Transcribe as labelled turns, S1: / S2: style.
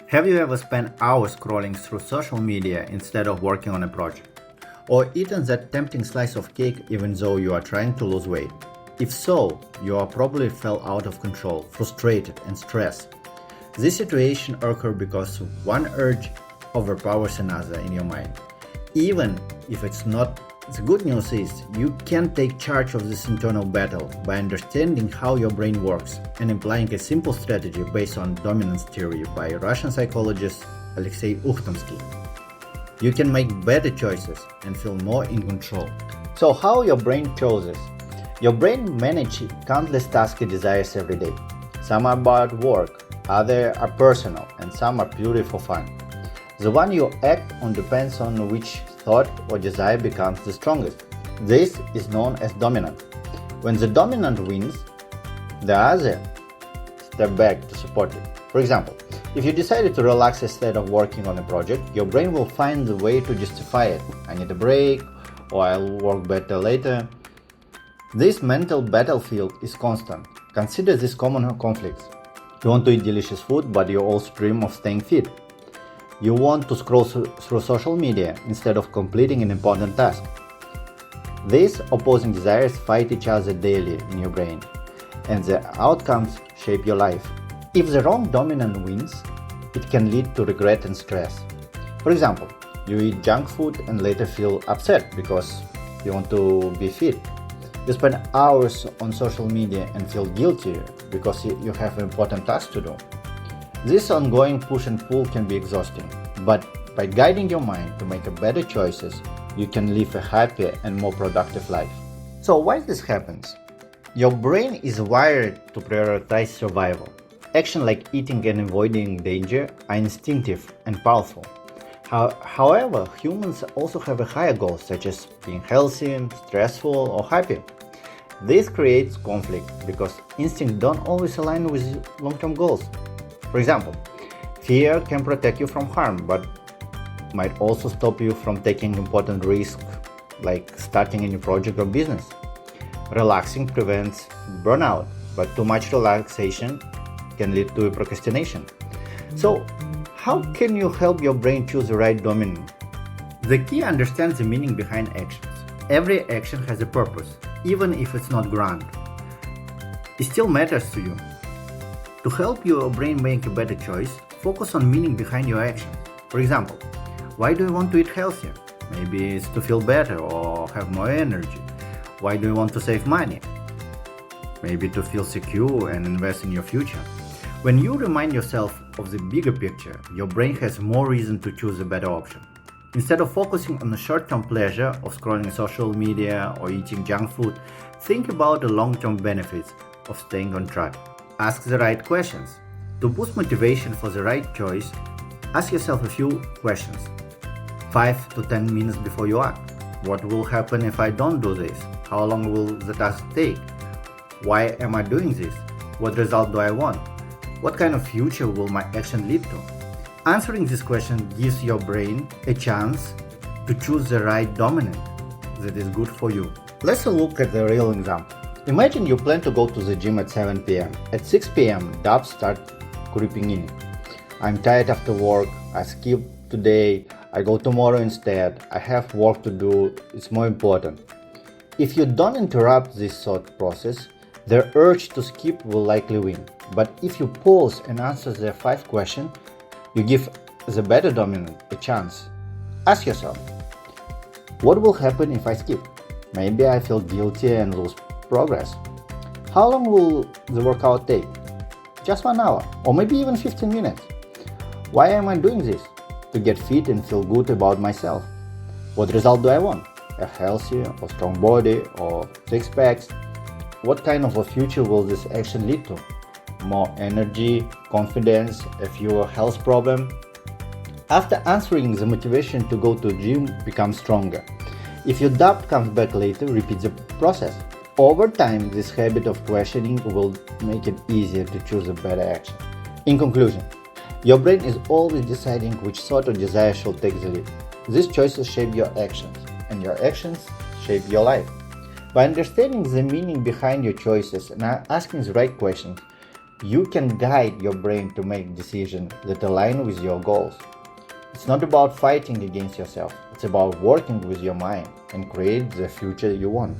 S1: Have you ever spent hours scrolling through social media instead of working on a project? Or eaten that tempting slice of cake even though you are trying to lose weight? If so, you are probably felt out of control, frustrated, and stressed. This situation occurs because one urge overpowers another in your mind. Even if it's not, the good news is you can take charge of this internal battle by understanding how your brain works and applying a simple strategy based on dominance theory by Russian psychologist Alexei Ukhtomsky. You can make better choices and feel more in control. So how your brain chooses? Your brain manages countless tasks and desires every day. Some are about work, others are personal, and some are purely for fun. The one you act on depends on which thought or desire becomes the strongest. This is known as dominant. When the dominant wins, the other step back to support it. For example, if you decided to relax instead of working on a project, your brain will find the way to justify it. I need a break, or I'll work better later. This mental battlefield is constant. Consider these common conflicts. You want to eat delicious food, but you also dream of staying fit. You want to scroll through social media instead of completing an important task. These opposing desires fight each other daily in your brain, and the outcomes shape your life. If the wrong dominant wins, it can lead to regret and stress. For example, you eat junk food and later feel upset because you want to be fit. You spend hours on social media and feel guilty because you have an important task to do. This ongoing push and pull can be exhausting, but by guiding your mind to make better choices, you can live a happier and more productive life. So why this happens? Your brain is wired to prioritize survival. Actions like eating and avoiding danger are instinctive and powerful. However, humans also have a higher goal, such as being healthy, stressful, or happy. This creates conflict because instincts don't always align with long-term goals. For example, fear can protect you from harm, but might also stop you from taking important risks like starting a new project or business. Relaxing prevents burnout, but too much relaxation can lead to procrastination. So, how can you help your brain choose the right dominant? The key understands the meaning behind actions. Every action has a purpose, even if it's not grand. It still matters to you. To help your brain make a better choice, focus on meaning behind your actions. For example, why do you want to eat healthier? Maybe it's to feel better or have more energy. Why do you want to save money? Maybe to feel secure and invest in your future. When you remind yourself of the bigger picture, your brain has more reason to choose a better option. Instead of focusing on the short-term pleasure of scrolling social media or eating junk food, think about the long-term benefits of staying on track. Ask the right questions. To boost motivation for the right choice, ask yourself a few questions. 5 to 10 minutes before you act. What will happen if I don't do this? How long will the task take? Why am I doing this? What result do I want? What kind of future will my action lead to? Answering this question gives your brain a chance to choose the right dominant that is good for you. Let's look at the real example. Imagine you plan to go to the gym at 7 p.m. At 6 p.m., doubts start creeping in. I'm tired after work, I skip today, I go tomorrow instead, I have work to do, it's more important. If you don't interrupt this thought process, the urge to skip will likely win. But if you pause and answer the 5 questions, you give the better dominant a chance. Ask yourself, what will happen if I skip? Maybe I feel guilty and lose progress. How long will the workout take? Just 1 hour, or maybe even 15 minutes. Why am I doing this? To get fit and feel good about myself. What result do I want? A healthy or strong body or 6 packs? What kind of a future will this action lead to? More energy, confidence, a fewer health problem? After answering, the motivation to go to gym becomes stronger. If your doubt comes back later, repeat the process. Over time, this habit of questioning will make it easier to choose a better action. In conclusion, your brain is always deciding which thought or desire shall take the lead. These choices shape your actions, and your actions shape your life. By understanding the meaning behind your choices and asking the right questions, You can guide your brain to make decisions that align with your goals. It's not about fighting against yourself, it's about working with your mind and create the future you want.